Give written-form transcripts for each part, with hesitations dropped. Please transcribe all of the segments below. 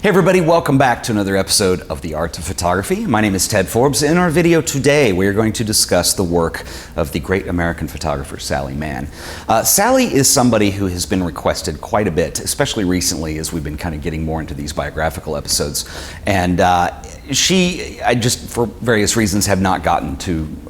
Hey everybody, welcome back to another episode of The Art of Photography. My name is Ted Forbes. In our video today, we are going to discuss the work of the great American photographer, Sally Mann. Sally is somebody who has been requested quite a bit, especially recently as we've been kind of getting more into these biographical episodes. And I just, for various reasons, have not gotten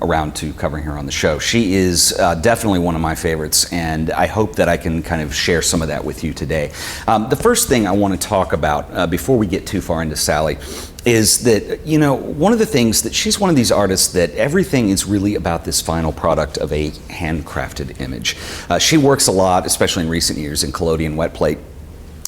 around to covering her on the show. She is definitely one of my favorites, and I hope that I can kind of share some of that with you today. The first thing I want to talk about before we get too far into Sally is that, you know, one of the things that she's one of these artists that everything is really about this final product of a handcrafted image. She works a lot, especially in recent years, in collodion wet plate.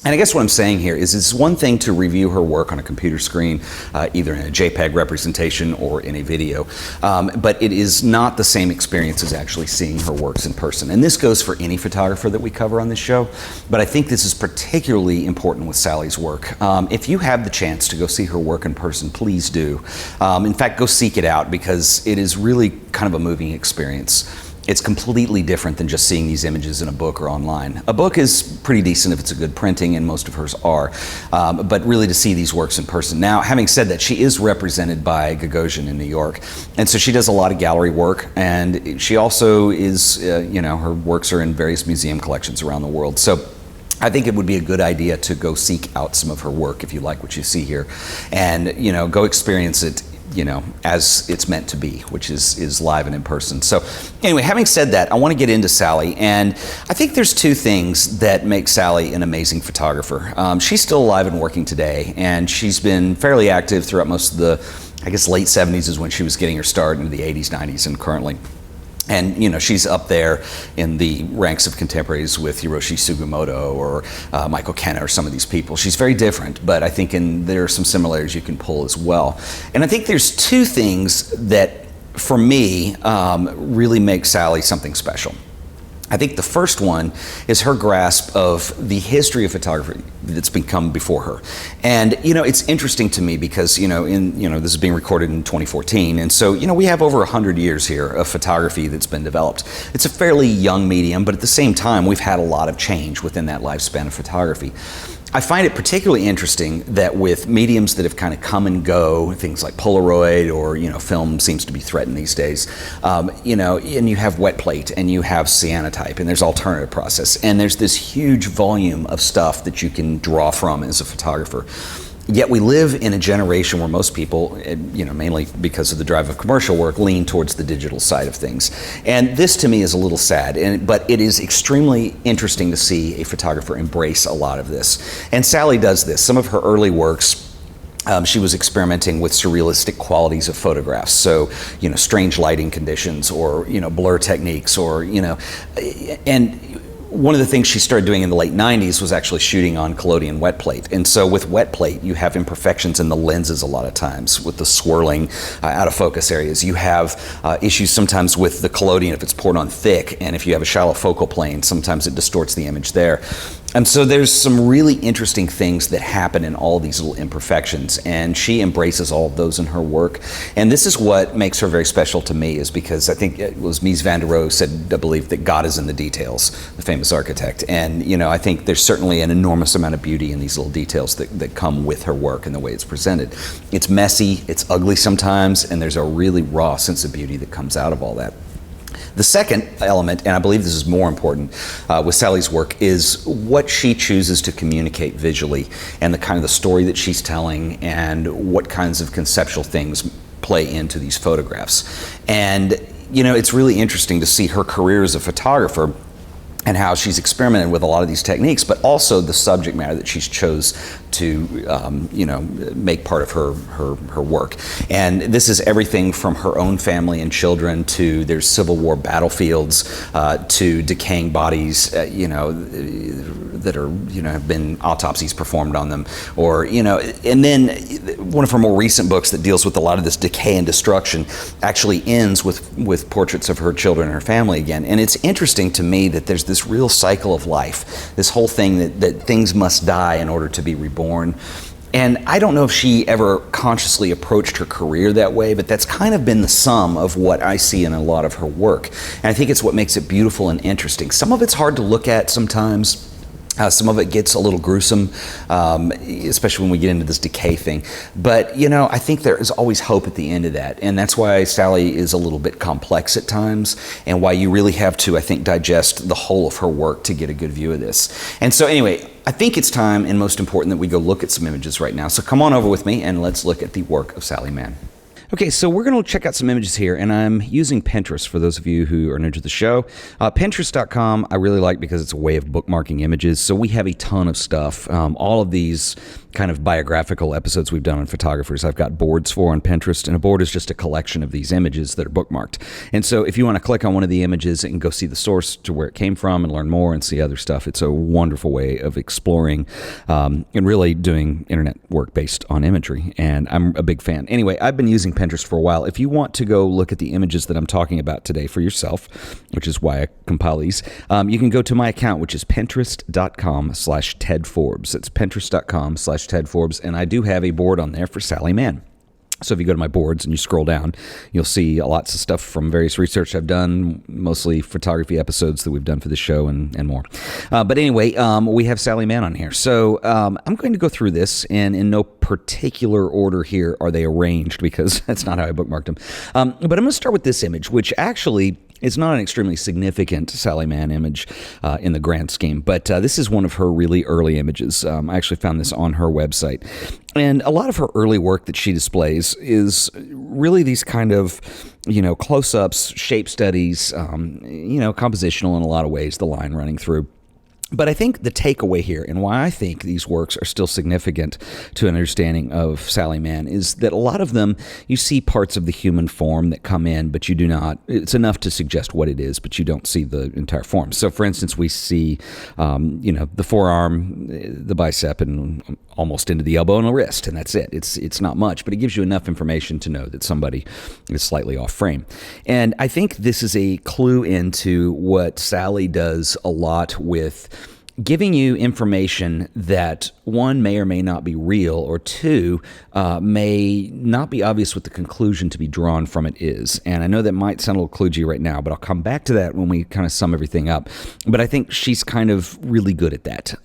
And I guess what I'm saying here is it's one thing to review her work on a computer screen, either in a JPEG representation or in a video, but it is not the same experience as actually seeing her works in person. And this goes for any photographer that we cover on this show, but I think this is particularly important with Sally's work. If you have the chance to go see her work in person, please do. In fact, go seek it out because it is really kind of a moving experience. It's completely different than just seeing these images in a book or online. A book is pretty decent if it's a good printing, and most of hers are, but really to see these works in person. Now, having said that, she is represented by Gagosian in New York, and so she does a lot of gallery work, and she also is, her works are in various museum collections around the world. So I think it would be a good idea to go seek out some of her work if you like what you see here, and go experience it as it's meant to be, which is live and in person. So anyway, having said that, I want to get into Sally, and I think there's two things that make Sally an amazing photographer. She's still alive and working today, and she's been fairly active throughout most of the, I guess, late 70s is when she was getting her start, into the 80s, 90s, and currently. And she's up there in the ranks of contemporaries with Hiroshi Sugimoto or Michael Kenna or some of these people. She's very different, but I think there are some similarities you can pull as well. And I think there's two things that, for me, really make Sally something special. I think the first one is her grasp of the history of photography that's become before her. And, it's interesting to me because, this is being recorded in 2014. And so, we have over 100 years here of photography that's been developed. It's a fairly young medium, but at the same time, we've had a lot of change within that lifespan of photography. I find it particularly interesting that with mediums that have kind of come and go, things like Polaroid or, film seems to be threatened these days, and you have wet plate and you have cyanotype and there's alternative process and there's this huge volume of stuff that you can draw from as a photographer. Yet we live in a generation where most people, mainly because of the drive of commercial work, lean towards the digital side of things. And this to me is a little sad, but it is extremely interesting to see a photographer embrace a lot of this. And Sally does this. Some of her early works, she was experimenting with surrealistic qualities of photographs. So, strange lighting conditions or, blur techniques or, and one of the things she started doing in the late 90s was actually shooting on collodion wet plate. And so with wet plate, you have imperfections in the lenses a lot of times with the swirling out of focus areas. You have issues sometimes with the collodion if it's poured on thick, and if you have a shallow focal plane, sometimes it distorts the image there. And so there's some really interesting things that happen in all these little imperfections, and she embraces all of those in her work. And this is what makes her very special to me, is because I think it was Mies van der Rohe said, I believe, that God is in the details, the famous architect. And I think there's certainly an enormous amount of beauty in these little details that come with her work and the way it's presented. It's messy, it's ugly sometimes, and there's a really raw sense of beauty that comes out of all that. The second element, and I believe this is more important with Sally's work, is what she chooses to communicate visually and the kind of the story that she's telling and what kinds of conceptual things play into these photographs. And, it's really interesting to see her career as a photographer and how she's experimented with a lot of these techniques, but also the subject matter that she's chose to, make part of her work. And this is everything from her own family and children to there's Civil War battlefields to decaying bodies, that are, have been autopsies performed on them, or, and then one of her more recent books that deals with a lot of this decay and destruction actually ends with portraits of her children and her family again. And it's interesting to me that there's this real cycle of life, this whole thing that things must die in order to be reborn. And I don't know if she ever consciously approached her career that way, but that's kind of been the sum of what I see in a lot of her work. And I think it's what makes it beautiful and interesting. Some of it's hard to look at sometimes. Some of it gets a little gruesome, especially when we get into this decay thing. But, I think there is always hope at the end of that. And that's why Sally is a little bit complex at times, and why you really have to, I think, digest the whole of her work to get a good view of this. And so anyway, I think it's time, and most important, that we go look at some images right now. So come on over with me, and let's look at the work of Sally Mann. Okay, so we're going to check out some images here, and I'm using Pinterest for those of you who are new to the show. Pinterest.com I really like because it's a way of bookmarking images, so we have a ton of stuff. All of these kind of biographical episodes we've done on photographers, I've got boards for on Pinterest, and a board is just a collection of these images that are bookmarked. And so if you want to click on one of the images and go see the source to where it came from and learn more and see other stuff, it's a wonderful way of exploring and really doing internet work based on imagery, and I'm a big fan. Anyway, I've been using Pinterest for a while. If you want to go look at the images that I'm talking about today for yourself, which is why I compile these, you can go to my account, which is pinterest.com/TedForbes. It's pinterest.com/TedForbes, and I do have a board on there for Sally Mann. So if you go to my boards and you scroll down, you'll see lots of stuff from various research I've done, mostly photography episodes that we've done for the show and more. But anyway, we have Sally Mann on here. So I'm going to go through this, and in no particular order here are they arranged, because that's not how I bookmarked them. But I'm going to start with this image, which actually is not an extremely significant Sally Mann image in the grand scheme, but this is one of her really early images. I actually found this on her website. And a lot of her early work that she displays is really these kind of, close-ups, shape studies, compositional in a lot of ways, the line running through. But I think the takeaway here, and why I think these works are still significant to an understanding of Sally Mann, is that a lot of them, you see parts of the human form that come in, but you do not. It's enough to suggest what it is, but you don't see the entire form. So, for instance, we see, the forearm, the bicep, and almost into the elbow and the wrist, and that's it. It's not much, but it gives you enough information to know that somebody is slightly off frame. And I think this is a clue into what Sally does a lot with giving you information that, one, may or may not be real, or two, may not be obvious what the conclusion to be drawn from it is. And I know that might sound a little kludgy right now, but I'll come back to that when we kind of sum everything up. But I think she's kind of really good at that.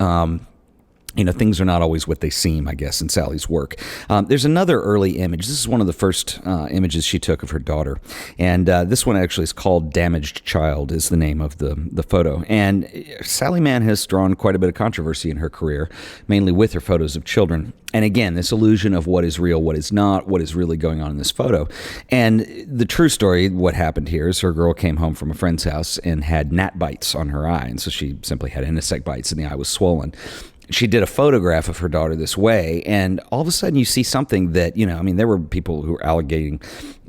Things are not always what they seem, I guess, in Sally's work. There's another early image. This is one of the first images she took of her daughter. And this one actually is called Damaged Child, is the name of the photo. And Sally Mann has drawn quite a bit of controversy in her career, mainly with her photos of children. And again, this illusion of what is real, what is not, what is really going on in this photo. And the true story, what happened here, is her girl came home from a friend's house and had gnat bites on her eye. And so she simply had insect bites and the eye was swollen. She did a photograph of her daughter this way, and all of a sudden you see something that, there were people who were alleging,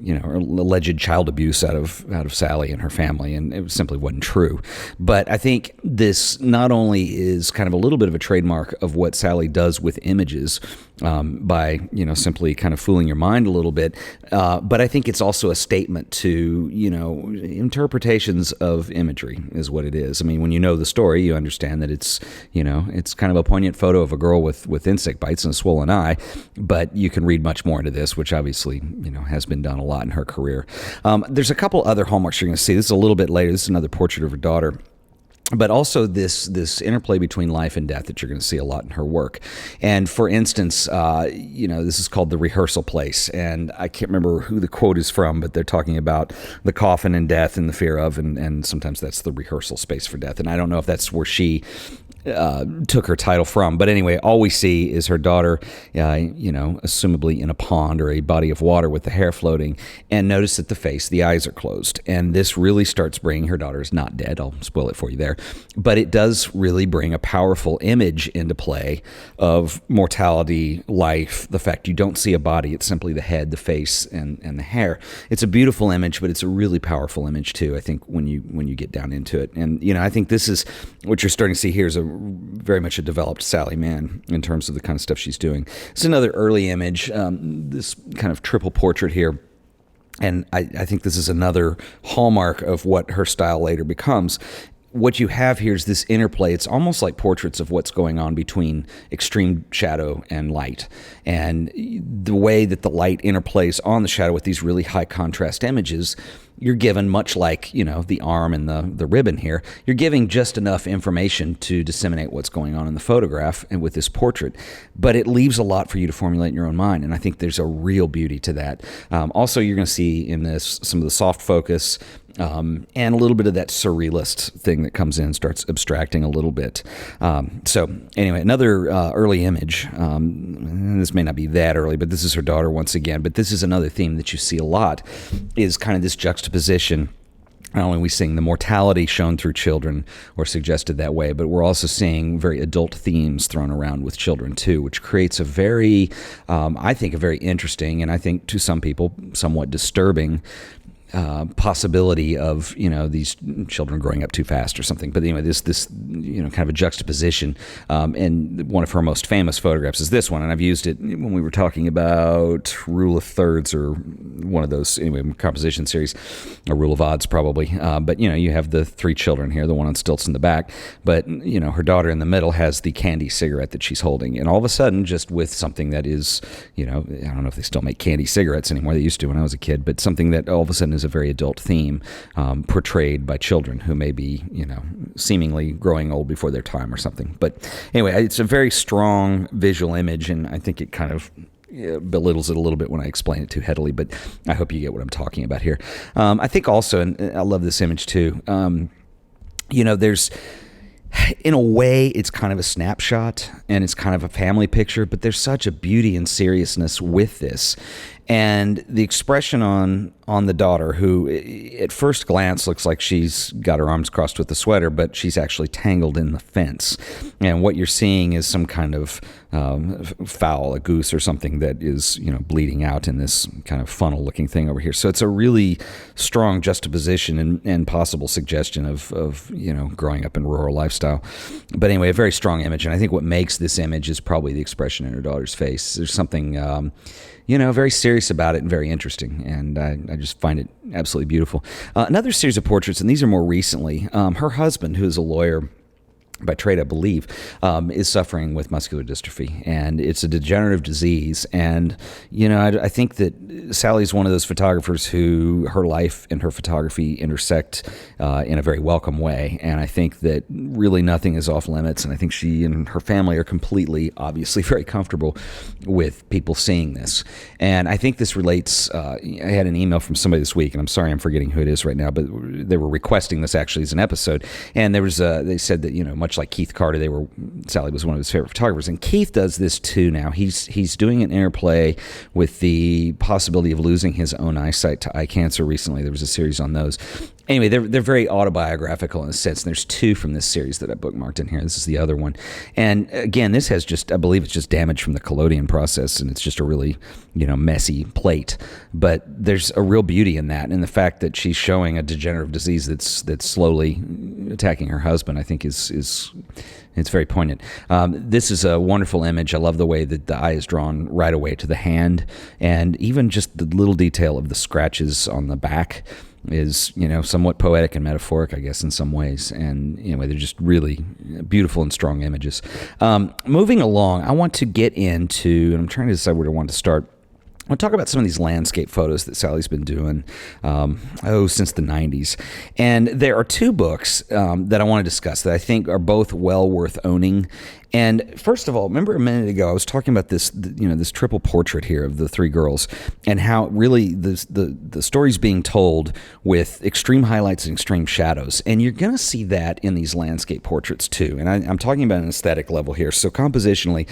alleged child abuse out of Sally and her family, and it simply wasn't true. But I think this not only is kind of a little bit of a trademark of what Sally does with images, by, simply kind of fooling your mind a little bit, but I think it's also a statement to, interpretations of imagery is what it is. I mean, when you know the story, you understand that it's kind of a poignant photo of a girl with insect bites and a swollen eye, but you can read much more into this, which obviously, has been done a lot in her career. There's a couple other hallmarks you're going to see. This is a little bit later. This is another portrait of her daughter. But also this interplay between life and death that you're going to see a lot in her work. And for instance, this is called The Rehearsal Place. And I can't remember who the quote is from, but they're talking about the coffin and death and the fear of, and sometimes that's the rehearsal space for death. And I don't know if that's where she took her title from. But anyway, all we see is her daughter, assumably in a pond or a body of water with the hair floating. And notice that the eyes are closed. And this really starts bringing, her daughter is not dead. I'll spoil it for you there. But it does really bring a powerful image into play of mortality, life, the fact you don't see a body. It's simply the head, the face, and the hair. It's a beautiful image, but it's a really powerful image too, I think, when you get down into it. And, I think this is what you're starting to see here is very much a developed Sally Mann in terms of the kind of stuff she's doing. It's another early image, this kind of triple portrait here. And I think this is another hallmark of what her style later becomes. What you have here is this interplay. It's almost like portraits of what's going on between extreme shadow and light. And the way that the light interplays on the shadow with these really high contrast images you're given, much like, the arm and the ribbon here, you're giving just enough information to disseminate what's going on in the photograph and with this portrait. But it leaves a lot for you to formulate in your own mind. And I think there's a real beauty to that. Also, you're going to see in this some of the soft focus, and a little bit of that surrealist thing that comes in, starts abstracting a little bit. So anyway, another early image. This may not be that early, but this is her daughter once again. But this is another theme that you see a lot, is kind of this juxtaposition. Not only are we seeing the mortality shown through children or suggested that way, but we're also seeing very adult themes thrown around with children too, which creates a very, I think, a very interesting, and I think to some people somewhat disturbing possibility of these children growing up too fast or something. But anyway, this kind of a juxtaposition, and one of her most famous photographs is this one, and I've used it when we were talking about rule of thirds, or one of those composition series, a rule of odds probably. But you have the three children here, the one on stilts in the back, but her daughter in the middle has the candy cigarette that she's holding, and all of a sudden, just with something that is, I don't know if they still make candy cigarettes anymore. They used to when I was a kid, but something that all of a sudden is a very adult theme, portrayed by children who may be, seemingly growing old before their time or something. But anyway, it's a very strong visual image, and I think it kind of belittles it a little bit when I explain it too heavily, but I hope you get what I'm talking about here. I think also, and I love this image too, there's, in a way, it's kind of a snapshot and it's kind of a family picture, but there's such a beauty and seriousness with this. And the expression on the daughter, who at first glance looks like she's got her arms crossed with the sweater, but she's actually tangled in the fence. And what you're seeing is some kind of fowl, a goose or something that is, bleeding out in this kind of funnel-looking thing over here. So it's a really strong juxtaposition and possible suggestion of growing up in rural lifestyle. But anyway, a very strong image. And I think what makes this image is probably the expression in her daughter's face. There's something very serious about it and very interesting, and I just find it absolutely beautiful. Another series of portraits, and these are more recently. Her husband, who is a lawyer by trade, I believe, is suffering with muscular dystrophy, and it's a degenerative disease. And I think that Sally's one of those photographers who her life and her photography intersect in a very welcome way. And I think that really nothing is off limits. And I think she and her family are completely, obviously, very comfortable with people seeing this. And I think this relates. I had an email from somebody this week, and I'm sorry I'm forgetting who it is right now, but they were requesting this actually as an episode. And there was they said that much like Keith Carter, Sally was one of his favorite photographers, and Keith does this too now. He's doing an interplay with the possibility of losing his own eyesight to eye cancer recently. There was a series on those. Anyway, they're very autobiographical in a sense, and there's two from this series that I bookmarked in here. This is the other one. And again, this has I believe it's just damage from the collodion process, and it's just a really, messy plate. But there's a real beauty in that, and the fact that she's showing a degenerative disease that's slowly attacking her husband, I think it's very poignant. This is a wonderful image. I love the way that the eye is drawn right away to the hand, and even just the little detail of the scratches on the back is, somewhat poetic and metaphoric, I guess, in some ways. And anyway, they're just really beautiful and strong images. Moving along, I want to get into, and I'm trying to decide where I want to start. I want to talk about some of these landscape photos that Sally's been doing, since the 90s. And there are two books that I want to discuss that I think are both well worth owning. And first of all, remember a minute ago I was talking about this triple portrait here of the three girls, and how really the story's being told with extreme highlights and extreme shadows. And you're going to see that in these landscape portraits too. And I'm talking about an aesthetic level here. So compositionally,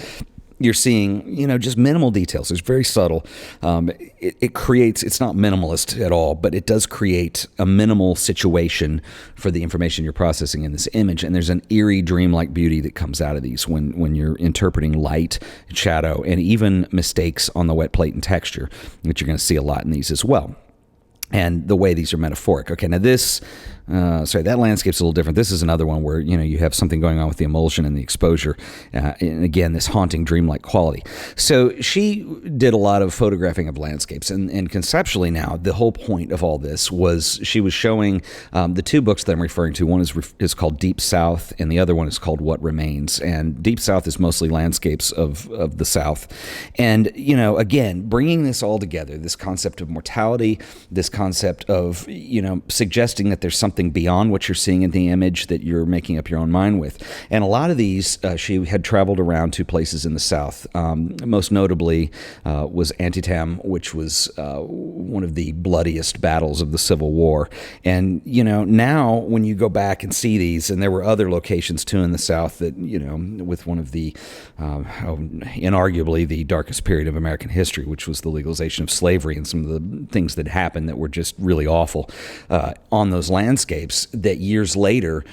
you're seeing, just minimal details. It's very subtle. It creates, it's not minimalist at all, but it does create a minimal situation for the information you're processing in this image. And there's an eerie, dreamlike beauty that comes out of these when you're interpreting light, shadow, and even mistakes on the wet plate and texture, which you're going to see a lot in these as well. And the way these are metaphoric. Okay, now this, that landscape's a little different. This is another one where, you have something going on with the emulsion and the exposure. And again, this haunting, dreamlike quality. So she did a lot of photographing of landscapes. And conceptually now, the whole point of all this was she was showing the two books that I'm referring to. One is called Deep South, and the other one is called What Remains. And Deep South is mostly landscapes of the South. And, again, bringing this all together, this concept of mortality, this concept of, suggesting that there's something beyond what you're seeing in the image that you're making up your own mind with. And a lot of these, she had traveled around to places in the South. Most notably was Antietam, which was one of the bloodiest battles of the Civil War. And, now when you go back and see these, and there were other locations too in the South that, with one of the, inarguably the darkest period of American history, which was the legalization of slavery and some of the things that happened that were just really awful on those landscapes, that years later,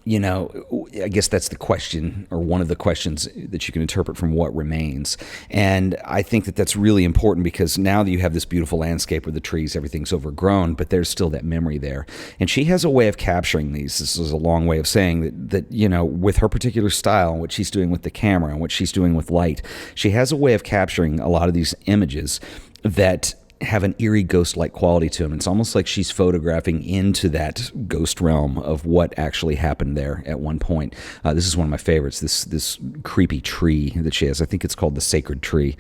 I guess that's the question, or one of the questions that you can interpret from What Remains. And I think that that's really important, because now that you have this beautiful landscape where the trees, everything's overgrown, but there's still that memory there. And she has a way of capturing these. This is a long way of saying that with her particular style, and what she's doing with the camera, and what she's doing with light, she has a way of capturing a lot of these images that have an eerie ghost-like quality to them. It's almost like she's photographing into that ghost realm of what actually happened there at one point. This is one of my favorites, this creepy tree that she has. I think it's called the Sacred Tree,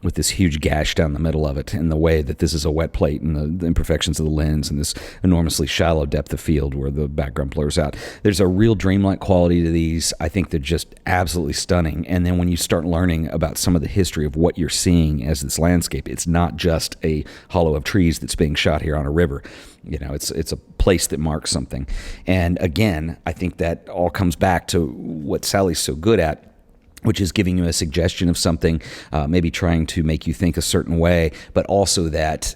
with this huge gash down the middle of it, and the way that this is a wet plate, and the imperfections of the lens, and this enormously shallow depth of field where the background blurs out. There's a real dreamlike quality to these. I think they're just absolutely stunning. And then when you start learning about some of the history of what you're seeing as this landscape, it's not just a hollow of trees that's being shot here on a river. It's a place that marks something. And again, I think that all comes back to what Sally's so good at, which is giving you a suggestion of something, maybe trying to make you think a certain way, but also that,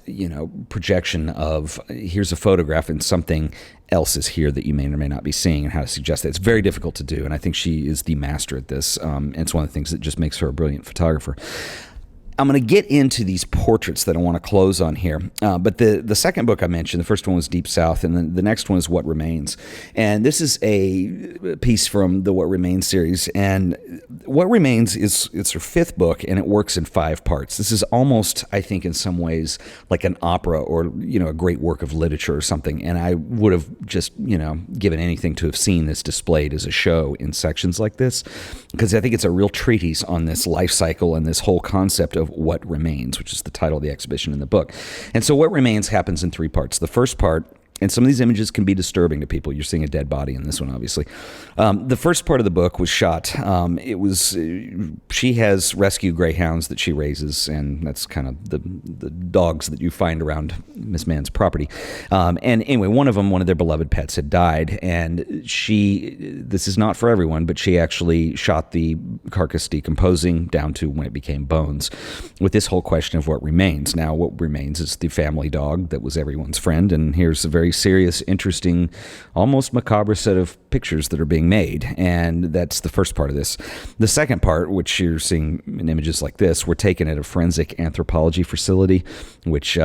projection of, here's a photograph and something else is here that you may or may not be seeing, and how to suggest that. It's very difficult to do, and I think she is the master at this. And it's one of the things that just makes her a brilliant photographer. I'm going to get into these portraits that I want to close on here. But the second book I mentioned, the first one was Deep South, and then the next one is What Remains. And this is a piece from the What Remains series. And What Remains it's her fifth book, and it works in 5 parts. This is almost, I think, in some ways like an opera, or, a great work of literature or something. And I would have just, given anything to have seen this displayed as a show in sections like this, because I think it's a real treatise on this life cycle and this whole concept of What Remains, which is the title of the exhibition in the book. And so What Remains happens in 3 parts. The first part, and some of these images can be disturbing to people. You're seeing a dead body in this one, obviously. The first part of the book was shot. She has rescue greyhounds that she raises, and that's kind of the dogs that you find around Miss Mann's property. And anyway, one of their beloved pets had died, and this is not for everyone, but she actually shot the carcass decomposing down to when it became bones, with this whole question of what remains. Now, what remains is the family dog that was everyone's friend, and here's a very serious, interesting, almost macabre set of pictures that are being made, and that's the first part of this. The second part, which you're seeing in images like this, were taken at a forensic anthropology facility, which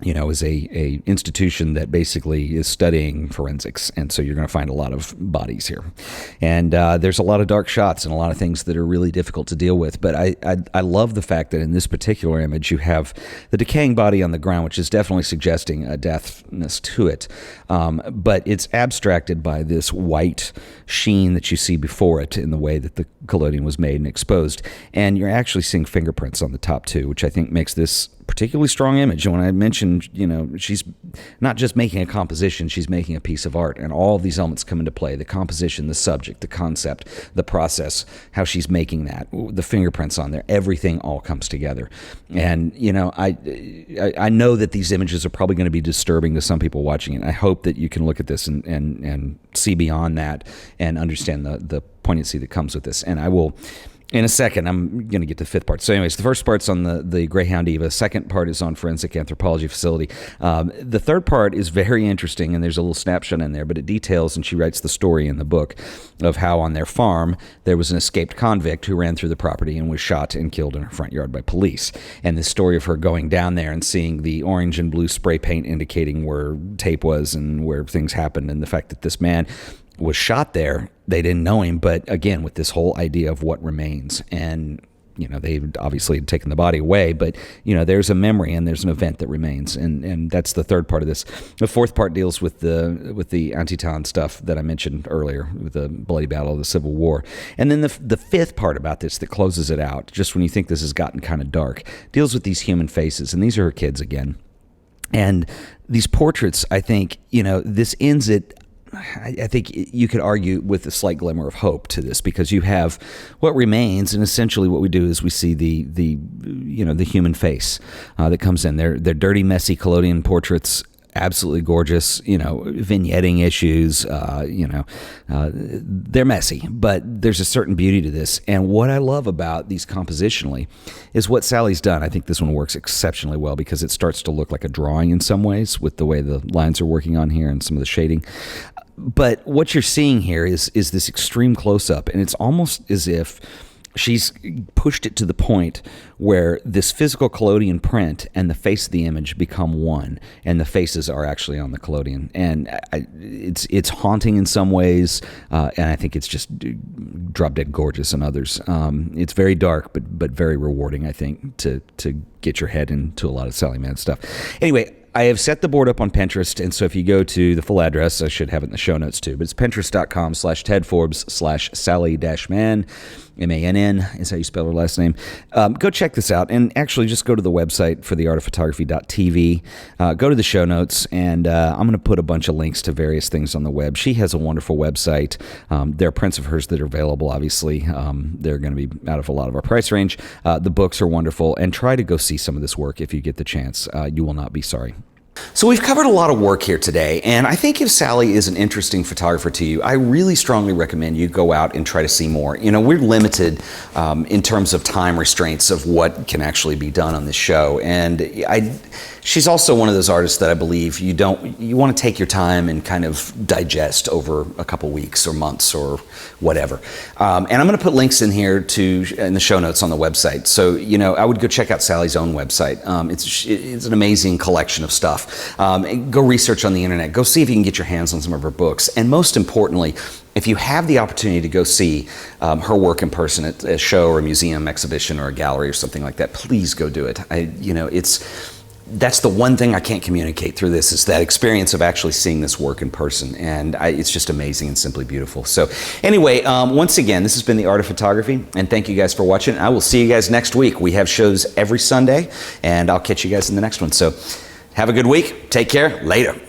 is a institution that basically is studying forensics, and so you're going to find a lot of bodies here, and there's a lot of dark shots and a lot of things that are really difficult to deal with. But I love the fact that in this particular image you have the decaying body on the ground, which is definitely suggesting a deathness to it, but it's abstracted by this white sheen that you see before it in the way that the collodion was made and exposed, and you're actually seeing fingerprints on the top too, which I think makes this particularly strong image. And when I mentioned, she's not just making a composition, she's making a piece of art, and all of these elements come into play: the composition, the subject, the concept, the process, how she's making that, the fingerprints on there, everything all comes together. And I know that these images are probably going to be disturbing to some people watching it. I hope that you can look at this and see beyond that and understand the poignancy that comes with this. And I will, in a second, I'm going to get to the fifth part. So anyways, the first part's on the Greyhound Eva. The second part is on forensic anthropology facility. The third part is very interesting, and there's a little snapshot in there, but it details, and she writes the story in the book, of how on their farm there was an escaped convict who ran through the property and was shot and killed in her front yard by police. And the story of her going down there and seeing the orange and blue spray paint indicating where tape was and where things happened, and the fact that this man was shot there. They didn't know him, but again, with this whole idea of what remains. And they obviously had taken the body away, but there's a memory and there's an event that remains, and that's the third part of this. The fourth part deals with the Antietam stuff that I mentioned earlier, with the bloody battle of the Civil War. And then the fifth part about this that closes it out, just when you think this has gotten kind of dark, deals with these human faces, and these are her kids again. And these portraits, I think, this ends it. I think you could argue with a slight glimmer of hope to this, because you have what remains, and essentially what we do is we see the human face that comes in. They're dirty, messy collodion portraits. Absolutely gorgeous, vignetting issues, they're messy, but there's a certain beauty to this. And what I love about these compositionally is what Sally's done. I think this one works exceptionally well because it starts to look like a drawing in some ways with the way the lines are working on here and some of the shading. But what you're seeing here is this extreme close-up, and it's almost as if she's pushed it to the point where this physical collodion print and the face of the image become one, and the faces are actually on the collodion. And it's haunting in some ways, and I think it's just drop dead gorgeous in others. It's very dark, but very rewarding, I think, to get your head into a lot of Sally Mann stuff. Anyway, I have set the board up on Pinterest, and so if you go to the full address, I should have it in the show notes too, but it's pinterest.com/tedforbes/Sally-Mann, M-A-N-N is how you spell her last name. Go check this out, and actually just go to the website for theartofphotography.tv. Go to the show notes, and I'm going to put a bunch of links to various things on the web. She has a wonderful website. There are prints of hers that are available, obviously. They're going to be out of a lot of our price range. The books are wonderful, and try to go see some of this work if you get the chance. You will not be sorry. So we've covered a lot of work here today, and I think if Sally is an interesting photographer to you, I really strongly recommend you go out and try to see more. We're limited in terms of time restraints of what can actually be done on this show, and she's also one of those artists that I believe you want to take your time and kind of digest over a couple weeks or months or whatever. And I'm going to put links in here in the show notes on the website. So I would go check out Sally's own website. It's an amazing collection of stuff. Go research on the internet. Go see if you can get your hands on some of her books. And most importantly, if you have the opportunity to go see her work in person at a show or a museum exhibition or a gallery or something like that, please go do it. That's the one thing I can't communicate through this, is that experience of actually seeing this work in person. And it's just amazing and simply beautiful. So anyway, once again, this has been The Art of Photography, and thank you guys for watching. I will see you guys next week. We have shows every Sunday, and I'll catch you guys in the next one. So have a good week. Take care. Later.